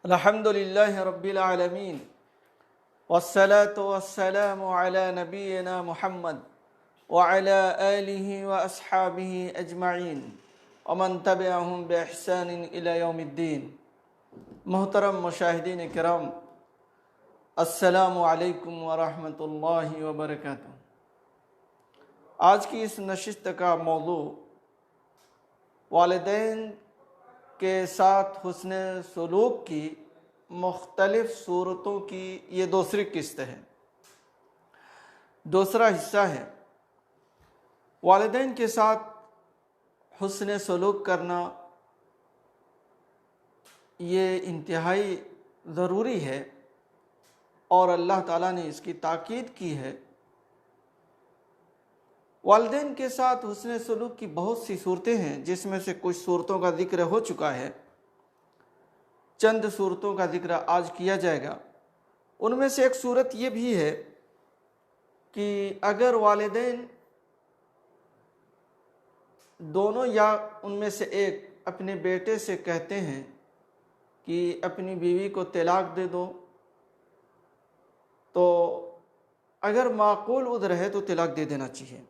الحمد لله رب العالمين والصلاة والسلام على نبينا محمد وعلى آله وأصحابه أجمعين ومن تبعهم بإحسان إلى يوم الدين۔ محترم مشاہدین کرام، السلام علیکم ورحمۃ اللہ وبرکاتہ۔ آج کی اس نشست کا موضوع والدین کے ساتھ حسن سلوک کی مختلف صورتوں کی یہ دوسری قسط ہے، دوسرا حصہ ہے۔ والدین کے ساتھ حسن سلوک کرنا یہ انتہائی ضروری ہے اور اللہ تعالیٰ نے اس کی تاکید کی ہے۔ والدین کے ساتھ حسن سلوک کی بہت سی صورتیں ہیں، جس میں سے کچھ صورتوں کا ذکر ہو چکا ہے، چند صورتوں کا ذکر آج کیا جائے گا۔ ان میں سے ایک صورت یہ بھی ہے کہ اگر والدین دونوں یا ان میں سے ایک اپنے بیٹے سے کہتے ہیں کہ اپنی بیوی کو طلاق دے دو، تو اگر معقول عذر ہے تو طلاق دے دینا چاہیے۔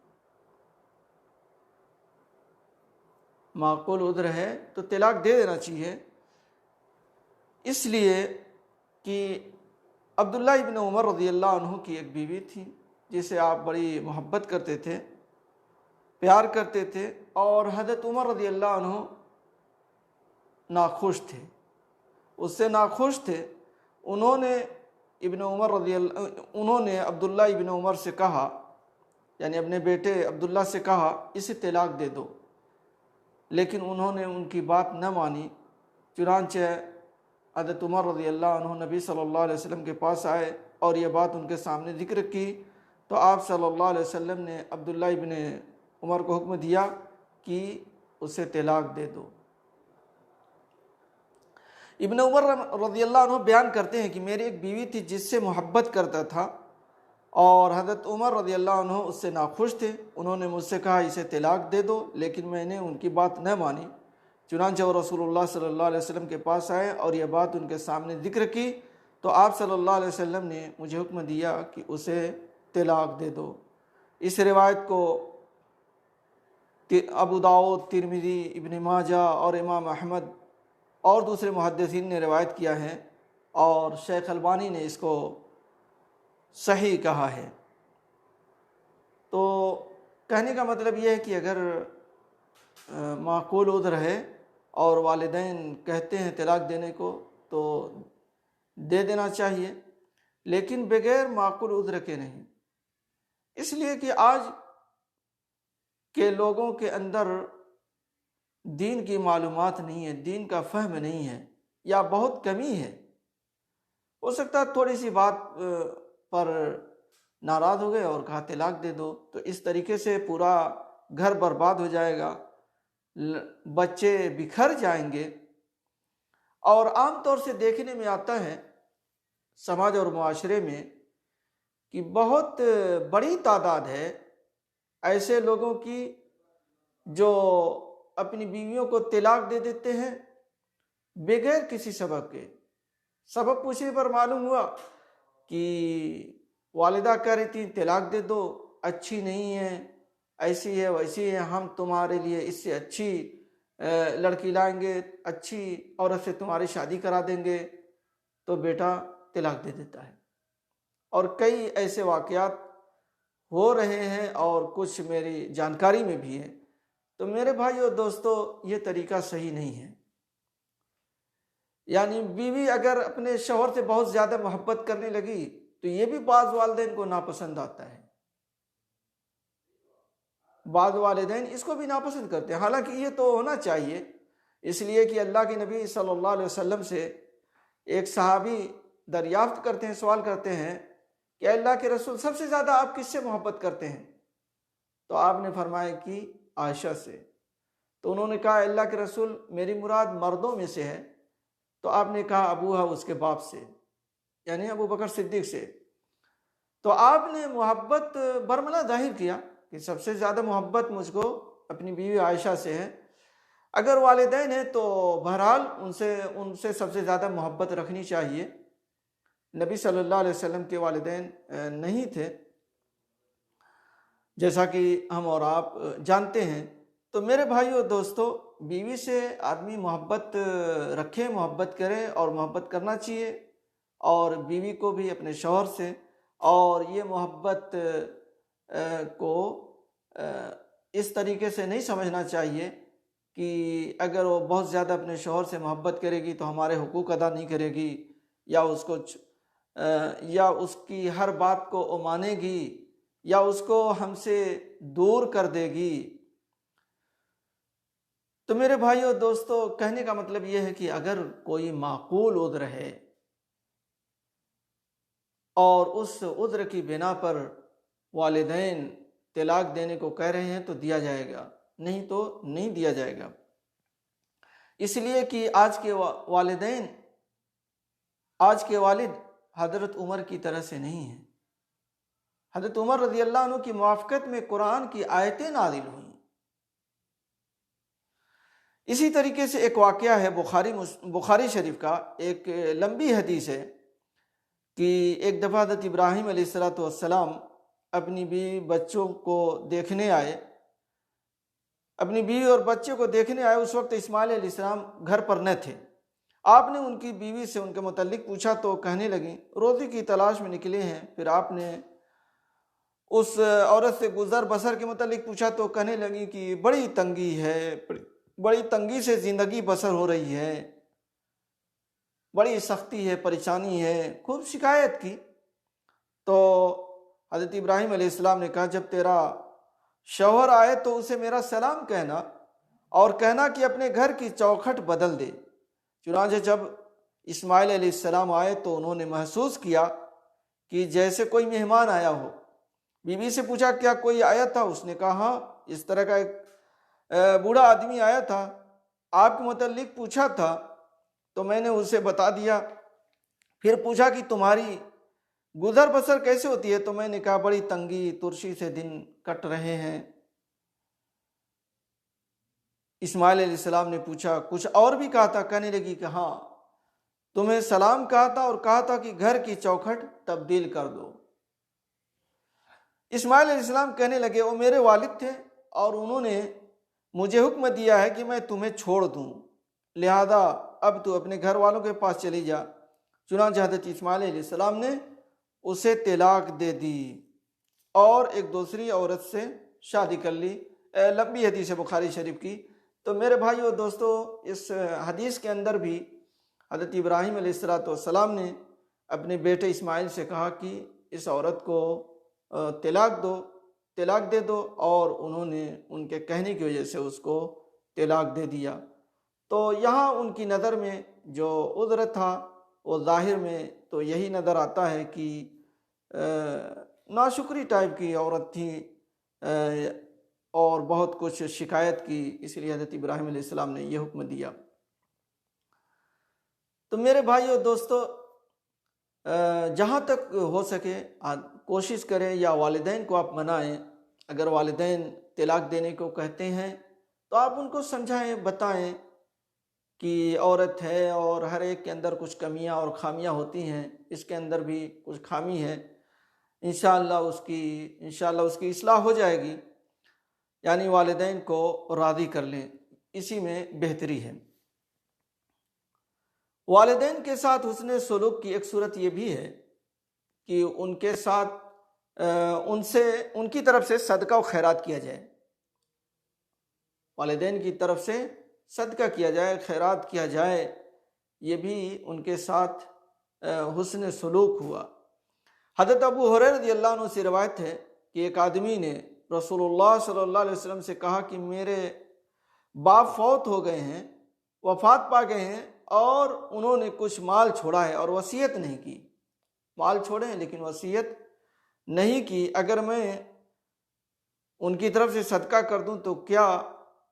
معقول عذر ہے تو طلاق دے دینا چاہیے، اس لیے کہ عبداللہ ابن عمر رضی اللہ عنہ کی ایک بیوی تھی جسے آپ بڑی محبت کرتے تھے، پیار کرتے تھے، اور حضرت عمر رضی اللہ عنہ ناخوش تھے، اس سے ناخوش تھے۔ انہوں نے عبداللہ ابن عمر سے کہا، یعنی اپنے بیٹے عبداللہ سے کہا اسے طلاق دے دو، لیکن انہوں نے ان کی بات نہ مانی۔ چنانچہ حضرت عمر رضی اللہ عنہ نبی صلی اللہ علیہ وسلم کے پاس آئے اور یہ بات ان کے سامنے ذکر کی، تو آپ صلی اللہ علیہ وسلم نے عبداللہ ابن عمر کو حکم دیا کہ اسے طلاق دے دو۔ ابن عمر رضی اللہ عنہ بیان کرتے ہیں کہ میری ایک بیوی تھی جس سے محبت کرتا تھا، اور حضرت عمر رضی اللہ عنہ اس سے ناخوش تھے۔ انہوں نے مجھ سے کہا اسے طلاق دے دو، لیکن میں نے ان کی بات نہ مانی۔ چنانچہ وہ رسول اللہ صلی اللہ علیہ وسلم کے پاس آئے اور یہ بات ان کے سامنے ذکر کی، تو آپ صلی اللہ علیہ وسلم نے مجھے حکم دیا کہ اسے طلاق دے دو۔ اس روایت کو ابو داؤد، ترمذی، ابن ماجہ اور امام احمد اور دوسرے محدثین نے روایت کیا ہے، اور شیخ البانی نے اس کو صحیح کہا ہے۔ تو کہنے کا مطلب یہ ہے کہ اگر معقول عذر ہے اور والدین کہتے ہیں طلاق دینے کو تو دے دینا چاہیے، لیکن بغیر معقول عذر کے نہیں۔ اس لیے کہ آج کے لوگوں کے اندر دین کی معلومات نہیں ہے، دین کا فہم نہیں ہے، یا بہت کمی ہے۔ ہو سکتا ہے تھوڑی سی بات پر ناراض ہو گئے اور کہا طلاق دے دو، تو اس طریقے سے پورا گھر برباد ہو جائے گا، بچے بکھر جائیں گے۔ اور عام طور سے دیکھنے میں آتا ہے سماج اور معاشرے میں کہ بہت بڑی تعداد ہے ایسے لوگوں کی جو اپنی بیویوں کو طلاق دے دیتے ہیں بغیر کسی سبب کے۔ سبب پوچھنے پر معلوم ہوا کہ والدہ کہہ رہی تھی طلاق دے دو، اچھی نہیں ہے، ایسی ہے ویسی ہے، ہم تمہارے لیے اس سے اچھی لڑکی لائیں گے، اچھی عورت سے تمہاری شادی کرا دیں گے، تو بیٹا طلاق دے دیتا ہے۔ اور کئی ایسے واقعات ہو رہے ہیں اور کچھ میری جانکاری میں بھی ہے۔ تو میرے بھائی اور دوستو، یہ طریقہ صحیح نہیں ہے۔ یعنی بیوی اگر اپنے شوہر سے بہت زیادہ محبت کرنے لگی تو یہ بھی بعض والدین کو ناپسند آتا ہے، بعض والدین اس کو بھی ناپسند کرتے ہیں۔ حالانکہ یہ تو ہونا چاہیے، اس لیے کہ اللہ کے نبی صلی اللہ علیہ وسلم سے ایک صحابی دریافت کرتے ہیں، سوال کرتے ہیں کہ اللہ کے رسول سب سے زیادہ آپ کس سے محبت کرتے ہیں؟ تو آپ نے فرمایا کہ عائشہ سے۔ تو انہوں نے کہا اللہ کے رسول میری مراد مردوں میں سے ہے، تو آپ نے کہا ابوہا، اس کے باپ سے، یعنی ابو بکر صدیق سے۔ تو آپ نے محبت برملا ظاہر کیا کہ سب سے زیادہ محبت مجھ کو اپنی بیوی عائشہ سے ہے، اگر والدین ہیں تو بہرحال ان سے سب سے زیادہ محبت رکھنی چاہیے۔ نبی صلی اللہ علیہ وسلم کے والدین نہیں تھے، جیسا کہ ہم اور آپ جانتے ہیں۔ تو میرے بھائیو اور دوستو، بیوی سے آدمی محبت رکھے، محبت کرے، اور محبت کرنا چاہیے، اور بیوی کو بھی اپنے شوہر سے۔ اور یہ محبت کو اس طریقے سے نہیں سمجھنا چاہیے کہ اگر وہ بہت زیادہ اپنے شوہر سے محبت کرے گی تو ہمارے حقوق ادا نہیں کرے گی، یا اس کی ہر بات کو وہ مانے گی، یا اس کو ہم سے دور کر دے گی۔ تو میرے بھائیو دوستو، کہنے کا مطلب یہ ہے کہ اگر کوئی معقول عذر ہے اور اس عذر کی بنا پر والدین طلاق دینے کو کہہ رہے ہیں تو دیا جائے گا، نہیں تو نہیں دیا جائے گا۔ اس لیے کہ آج کے والد حضرت عمر کی طرح سے نہیں ہیں۔ حضرت عمر رضی اللہ عنہ کی موافقت میں قرآن کی آیتیں نازل ہوئیں۔ اسی طریقے سے ایک واقعہ ہے بخاری شریف کا، ایک لمبی حدیث ہے کہ ایک دفعہ حضرت ابراہیم علیہ السلام اپنی بیوی بچوں کو دیکھنے آئے، اپنی بیوی اور بچے کو دیکھنے آئے۔ اس وقت اسماعیل علیہ السلام گھر پر نہ تھے۔ آپ نے ان کی بیوی سے ان کے متعلق پوچھا تو کہنے لگیں روزی کی تلاش میں نکلے ہیں۔ پھر آپ نے اس عورت سے گزر بسر کے متعلق پوچھا تو کہنے لگی کہ بڑی تنگی ہے، بڑی تنگی سے زندگی بسر ہو رہی ہے، بڑی سختی ہے، پریشانی ہے، خوب شکایت کی۔ تو حضرت ابراہیم علیہ السلام نے کہا جب تیرا شوہر آئے تو اسے میرا سلام کہنا، اور کہنا کہ اپنے گھر کی چوکھٹ بدل دے۔ چنانچہ جب اسماعیل علیہ السلام آئے تو انہوں نے محسوس کیا کہ جیسے کوئی مہمان آیا ہو۔ بیوی سے پوچھا کیا کوئی آیا تھا؟ اس نے کہا ہاں، اس طرح کا ایک بوڑھا آدمی آیا تھا، آپ کے متعلق پوچھا تھا تو میں نے اسے بتا دیا۔ پھر پوچھا کہ تمہاری گزر بسر کیسے ہوتی ہے؟ تو میں نے کہا بڑی تنگی ترشی سے دن کٹ رہے ہیں۔ اسماعیل علیہ السلام نے پوچھا کچھ اور بھی کہا تھا؟ کہنے لگی کہ ہاں، تمہیں سلام کہا تھا اور کہا تھا کہ گھر کی چوکھٹ تبدیل کر دو۔ اسماعیل علیہ السلام کہنے لگے وہ میرے والد تھے اور انہوں نے مجھے حکم دیا ہے کہ میں تمہیں چھوڑ دوں، لہذا اب تو اپنے گھر والوں کے پاس چلی جا۔ چنانچہ حضرت اسماعیل علیہ السلام نے اسے طلاق دے دی اور ایک دوسری عورت سے شادی کر لی۔ لمبی حدیث ہے بخاری شریف کی۔ تو میرے بھائیو اور دوستو، اس حدیث کے اندر بھی حضرت ابراہیم علیہ السلام نے اپنے بیٹے اسماعیل سے کہا کہ اس عورت کو طلاق دے دو، اور انہوں نے ان کے کہنے کی وجہ سے اس کو طلاق دے دیا۔ تو یہاں ان کی نظر میں جو عذر تھا وہ ظاہر میں تو یہی نظر آتا ہے کہ ناشکری ٹائپ کی عورت تھی اور بہت کچھ شکایت کی، اس لیے حضرت ابراہیم علیہ السلام نے یہ حکم دیا۔ تو میرے بھائیو دوستو، جہاں تک ہو سکے کوشش کریں یا والدین کو آپ منائیں۔ اگر والدین طلاق دینے کو کہتے ہیں تو آپ ان کو سمجھائیں، بتائیں کہ عورت ہے اور ہر ایک کے اندر کچھ کمیاں اور خامیاں ہوتی ہیں، اس کے اندر بھی کچھ خامی ہے، انشاءاللہ اس کی اصلاح ہو جائے گی۔ یعنی والدین کو راضی کر لیں، اسی میں بہتری ہے۔ والدین کے ساتھ حسن سلوک کی ایک صورت یہ بھی ہے کہ ان کے ساتھ ان کی طرف سے صدقہ و خیرات کیا جائے، والدین کی طرف سے صدقہ کیا جائے، خیرات کیا جائے، یہ بھی ان کے ساتھ حسن سلوک ہوا۔ حضرت ابو ہریرہ رضی اللہ عنہ سے روایت ہے کہ ایک آدمی نے رسول اللہ صلی اللہ علیہ وسلم سے کہا کہ میرے باپ فوت ہو گئے ہیں، وفات پا گئے ہیں، اور انہوں نے کچھ مال چھوڑا ہے اور وصیت نہیں کی۔ مال چھوڑے ہیں لیکن وصیت نہیں کی، اگر میں ان کی طرف سے صدقہ کر دوں تو کیا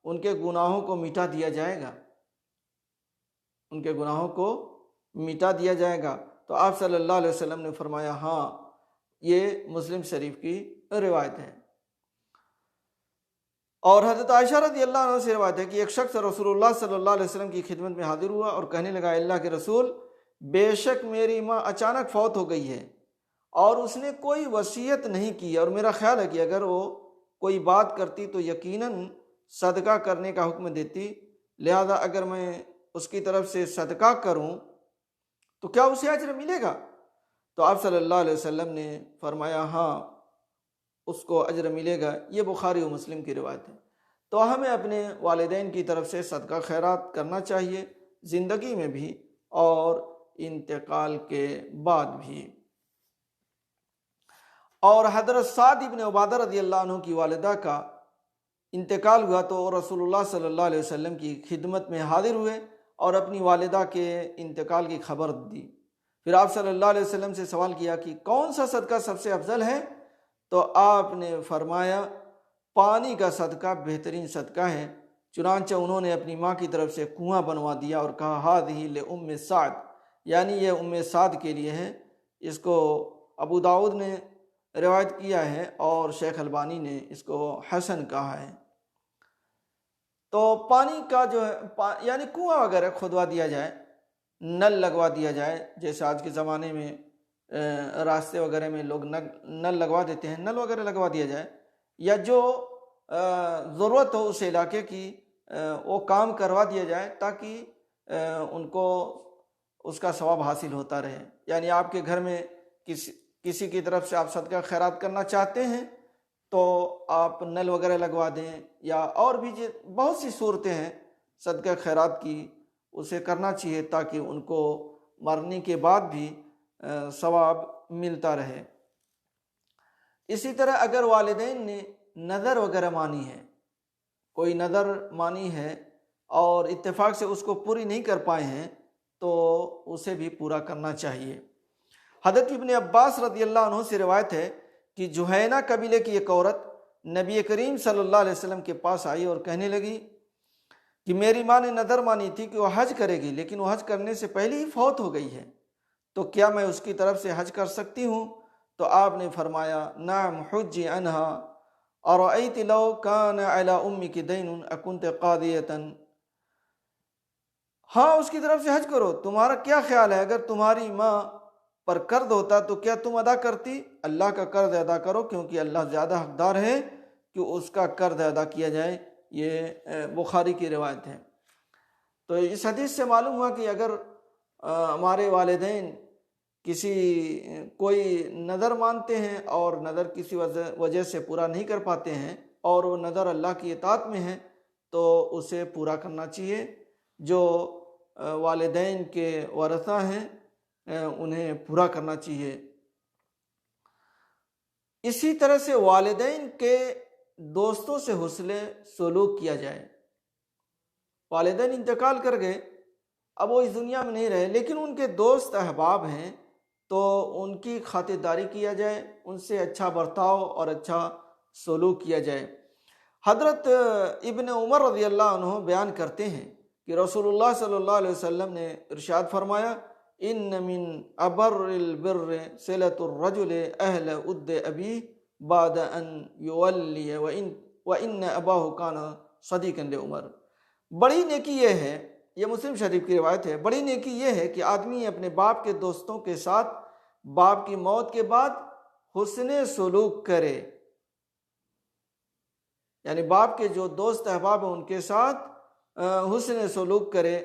ان کے گناہوں کو مٹا دیا جائے گا؟ ان کے گناہوں کو مٹا دیا جائے گا؟ تو آپ صلی اللہ علیہ وسلم نے فرمایا ہاں، یہ مسلم شریف کی روایت ہے۔ اور حضرت عائشہ رضی اللہ عنہ سے روایت ہے کہ ایک شخص رسول اللہ صلی اللہ علیہ وسلم کی خدمت میں حاضر ہوا اور کہنے لگا، اللہ کے رسول، بے شک میری ماں اچانک فوت ہو گئی ہے اور اس نے کوئی وصیت نہیں کی، اور میرا خیال ہے کہ اگر وہ کوئی بات کرتی تو یقیناً صدقہ کرنے کا حکم دیتی، لہذا اگر میں اس کی طرف سے صدقہ کروں تو کیا اسے اجر ملے گا؟ تو آپ صلی اللہ علیہ وسلم نے فرمایا، ہاں، اس کو اجر ملے گا۔ یہ بخاری و مسلم کی روایت ہے۔ تو ہمیں اپنے والدین کی طرف سے صدقہ خیرات کرنا چاہیے، زندگی میں بھی اور انتقال کے بعد بھی۔ اور حضرت سعد ابن عبادہ رضی اللہ عنہ کی والدہ کا انتقال ہوا تو رسول اللہ صلی اللہ علیہ وسلم کی خدمت میں حاضر ہوئے اور اپنی والدہ کے انتقال کی خبر دی۔ پھر آپ صلی اللہ علیہ وسلم سے سوال کیا کہ کون سا صدقہ سب سے افضل ہے؟ تو آپ نے فرمایا، پانی کا صدقہ بہترین صدقہ ہے۔ چنانچہ انہوں نے اپنی ماں کی طرف سے کنواں بنوا دیا اور کہا، ہذہ لأم سعد، یعنی یہ ام سعد کے لیے ہے۔ اس کو ابو داؤد نے روایت کیا ہے اور شیخ البانی نے اس کو حسن کہا ہے۔ تو پانی کا جو ہے یعنی کنواں وغیرہ کھودوا دیا جائے، نل لگوا دیا جائے، جیسے آج کے زمانے میں راستے وغیرہ میں لوگ نل لگوا دیتے ہیں، نل وغیرہ لگوا دیا جائے، یا جو ضرورت ہو اس علاقے کی وہ کام کروا دیا جائے تاکہ ان کو اس کا ثواب حاصل ہوتا رہے۔ یعنی آپ کے گھر میں کسی کی طرف سے آپ صدقہ خیرات کرنا چاہتے ہیں تو آپ نل وغیرہ لگوا دیں، یا اور بھی بہت سی صورتیں ہیں صدقہ خیرات کی، اسے کرنا چاہیے تاکہ ان کو مرنے کے بعد بھی ثواب ملتا رہے۔ اسی طرح اگر والدین نے نظر وغیرہ مانی ہے، کوئی نظر مانی ہے اور اتفاق سے اس کو پوری نہیں کر پائے ہیں تو اسے بھی پورا کرنا چاہیے۔ حضرت ابن عباس رضی اللہ عنہ سے روایت ہے کہ جہینہ قبیلے کی ایک عورت نبی کریم صلی اللہ علیہ وسلم کے پاس آئی اور کہنے لگی کہ میری ماں نے نظر مانی تھی کہ وہ حج کرے گی، لیکن وہ حج کرنے سے پہلے ہی فوت ہو گئی ہے، تو کیا میں اس کی طرف سے حج کر سکتی ہوں؟ تو آپ نے فرمایا، نعم حجی عنہا، ارأیت لو کان علی امک دین اکنت قاضیۃ، ہاں اس کی طرف سے حج کرو، تمہارا کیا خیال ہے اگر تمہاری ماں پر قرض ہوتا تو کیا تم ادا کرتی؟ اللہ کا قرض ادا کرو، کیونکہ اللہ زیادہ حقدار ہے کہ اس کا قرض ادا کیا جائے۔ یہ بخاری کی روایت ہے۔ تو اس حدیث سے معلوم ہوا کہ اگر ہمارے والدین کوئی نظر مانتے ہیں اور نظر کسی وجہ سے پورا نہیں کر پاتے ہیں اور وہ نظر اللہ کی اطاعت میں ہے تو اسے پورا کرنا چاہیے۔ جو والدین کے ورثہ ہیں انہیں پورا کرنا چاہیے۔ اسی طرح سے والدین کے دوستوں سے حسن سلوک کیا جائے۔ والدین انتقال کر گئے، اب وہ اس دنیا میں نہیں رہے، لیکن ان کے دوست احباب ہیں تو ان کی خاطرداری کیا جائے، ان سے اچھا برتاؤ اور اچھا سلوک کیا جائے۔ حضرت ابن عمر رضی اللہ عنہ بیان کرتے ہیں کہ رسول اللہ صلی اللہ علیہ وسلم نے ارشاد فرمایا، ان من ابر البر صلۃ الرجل اہل ود ابی بعد ان یولی وان اباہ کان صدیقا لعمر۔ بڑی نیکی یہ ہے، یہ مسلم شریف کی روایت ہے، بڑی نیکی یہ ہے کہ آدمی اپنے باپ کے دوستوں کے ساتھ باپ کی موت کے بعد حسن سلوک کرے، یعنی باپ کے جو دوست احباب ہیں ان کے ساتھ حسن سلوک کرے۔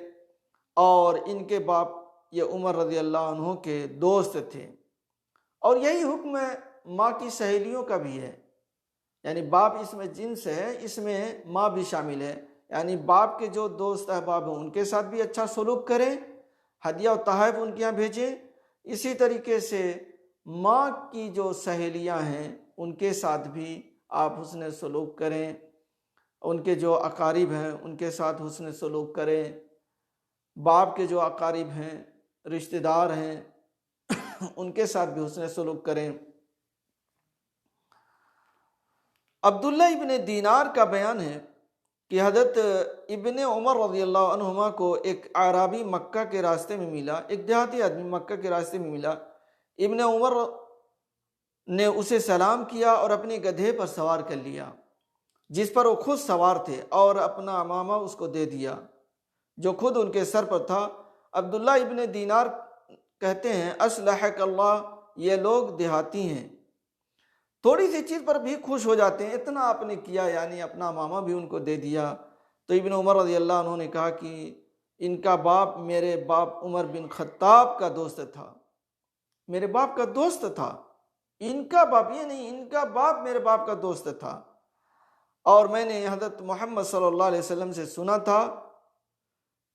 اور ان کے باپ یہ عمر رضی اللہ عنہ کے دوست تھے، اور یہی حکم ماں کی سہیلیوں کا بھی ہے، یعنی باپ اس میں جنس ہے، اس میں ماں بھی شامل ہے، یعنی باپ کے جو دوست احباب ہیں ان کے ساتھ بھی اچھا سلوک کریں، ہدیہ و تحائف ان کے یہاں بھیجیں۔ اسی طریقے سے ماں کی جو سہیلیاں ہیں ان کے ساتھ بھی آپ حسن سلوک کریں، ان کے جو اقارب ہیں ان کے ساتھ حسن سلوک کریں، باپ کے جو اقارب ہیں، رشتہ دار ہیں، ان کے ساتھ بھی حسن سلوک کریں۔ عبداللہ ابن دینار کا بیان ہے کہ حضرت ابن عمر رضی اللہ عنہما کو ایک اعرابی مکہ کے راستے میں ملا، ایک دیہاتی آدمی مکہ کے راستے میں ملا۔ ابن عمر نے اسے سلام کیا اور اپنے گدھے پر سوار کر لیا۔ جس پر وہ خود سوار تھے اور اپنا امامہ اس کو دے دیا جو خود ان کے سر پر تھا۔ عبداللہ ابن دینار کہتے ہیں اصلحک اللہ، یہ لوگ دیہاتی ہیں، تھوڑی سی چیز پر بھی خوش ہو جاتے ہیں، اتنا آپ نے کیا، یعنی اپنا امامہ بھی ان کو دے دیا۔ تو ابن عمر رضی اللہ عنہ نے کہا کہ ان کا باپ میرے باپ عمر بن خطاب کا دوست تھا، میرے باپ کا دوست تھا، ان کا باپ یہ نہیں، ان کا باپ میرے باپ کا دوست تھا۔ اور میں نے حضرت محمد صلی اللہ علیہ وسلم سے سنا تھا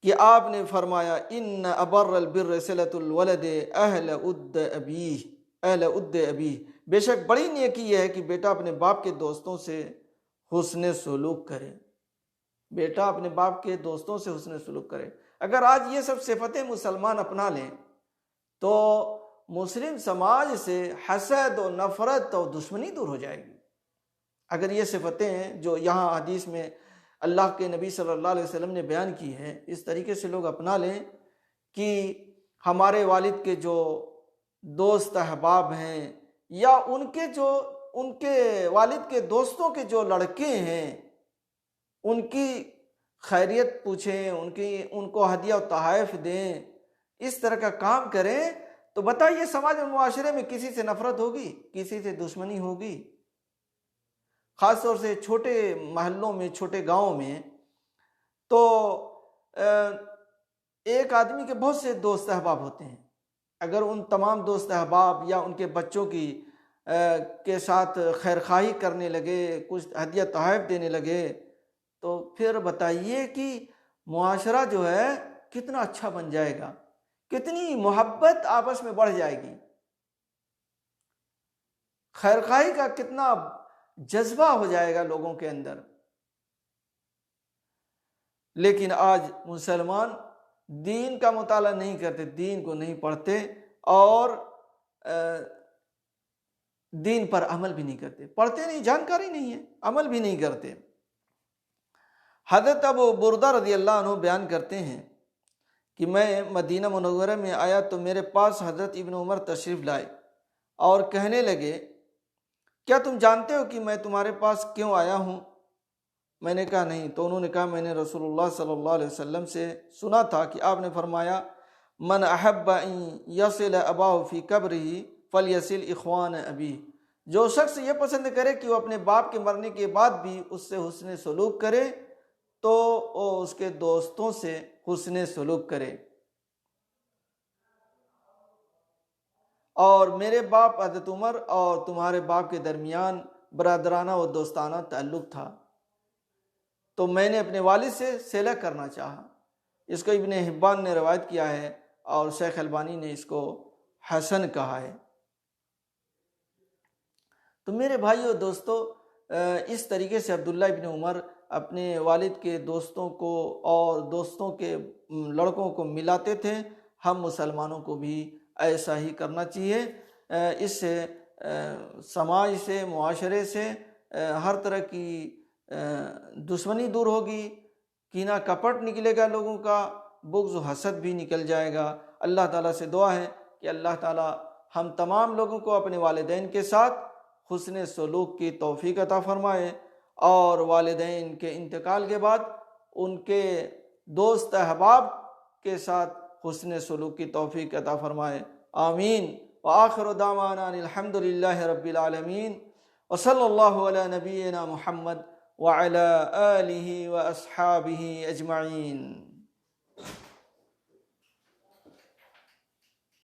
کہ آپ نے فرمایا ان ابر البر صلۃ الولد اہل اد ابیہ، اہل اد ابیہ، بے شک بڑی نیکی یہ ہے کہ بیٹا اپنے باپ کے دوستوں سے حسن سلوک کرے، بیٹا اپنے باپ کے دوستوں سے حسن سلوک کرے۔ اگر آج یہ سب صفتیں مسلمان اپنا لیں تو مسلم سماج سے حسد و نفرت اور دشمنی دور ہو جائے گی۔ اگر یہ صفتیں ہیں جو یہاں حدیث میں اللہ کے نبی صلی اللہ علیہ وسلم نے بیان کی ہے، اس طریقے سے لوگ اپنا لیں کہ ہمارے والد کے جو دوست احباب ہیں یا ان کے والد کے دوستوں کے جو لڑکے ہیں ان کی خیریت پوچھیں، ان کو ہدیہ و تحائف دیں، اس طرح کا کام کریں، تو بتائیے سماج اور معاشرے میں کسی سے نفرت ہوگی، کسی سے دشمنی ہوگی؟ خاص طور سے چھوٹے محلوں میں، چھوٹے گاؤں میں تو ایک آدمی کے بہت سے دوست احباب ہوتے ہیں، اگر ان تمام دوست احباب یا ان کے بچوں کے ساتھ خیرخواہی کرنے لگے، کچھ ہدیہ تحائف دینے لگے، تو پھر بتائیے کہ معاشرہ جو ہے کتنا اچھا بن جائے گا، کتنی محبت آپس میں بڑھ جائے گی، خیرخواہی کا کتنا جذبہ ہو جائے گا لوگوں کے اندر۔ لیکن آج مسلمان دین کا مطالعہ نہیں کرتے، دین کو نہیں پڑھتے اور دین پر عمل بھی نہیں کرتے، پڑھتے نہیں، جانکاری نہیں ہے، عمل بھی نہیں کرتے۔ حضرت ابو بردہ رضی اللہ عنہ بیان کرتے ہیں کہ میں مدینہ منورہ میں آیا تو میرے پاس حضرت ابن عمر تشریف لائے اور کہنے لگے کیا تم جانتے ہو کہ میں تمہارے پاس کیوں آیا ہوں؟ میں نے کہا نہیں۔ تو انہوں نے کہا میں نے رسول اللہ صلی اللہ علیہ وسلم سے سنا تھا کہ آپ نے فرمایا من احب ان یصل اباہ فی قبرہ فلیصل اخوان ابی، جو شخص یہ پسند کرے کہ وہ اپنے باپ کے مرنے کے بعد بھی اس سے حسن سلوک کرے تو وہ اس کے دوستوں سے حسن سلوک کرے۔ اور میرے باپ حضرت عمر اور تمہارے باپ کے درمیان برادرانہ و دوستانہ تعلق تھا، تو میں نے اپنے والد سے صلہ کرنا چاہا۔ اس کو ابن حبان نے روایت کیا ہے اور شیخ البانی نے اس کو حسن کہا ہے۔ تو میرے بھائیو دوستو، اس طریقے سے عبداللہ ابن عمر اپنے والد کے دوستوں کو اور دوستوں کے لڑکوں کو ملاتے تھے۔ ہم مسلمانوں کو بھی ایسا ہی کرنا چاہیے، اس سے سماج سے، معاشرے سے ہر طرح کی دشمنی دور ہوگی، کینہ کپٹ نکلے گا، لوگوں کا بغض و حسد بھی نکل جائے گا۔ اللہ تعالیٰ سے دعا ہے کہ اللہ تعالیٰ ہم تمام لوگوں کو اپنے والدین کے ساتھ حسن سلوک کی توفیق عطا فرمائے اور والدین کے انتقال کے بعد ان کے دوست احباب کے ساتھ حسن سلوک کی توفیق عطا فرمائے، آمین۔ وآخر دعوانا الحمد للہ رب العالمین، وصلی اللہ علی نبینا محمد وعلی آلہ واصحابہ اجمعین۔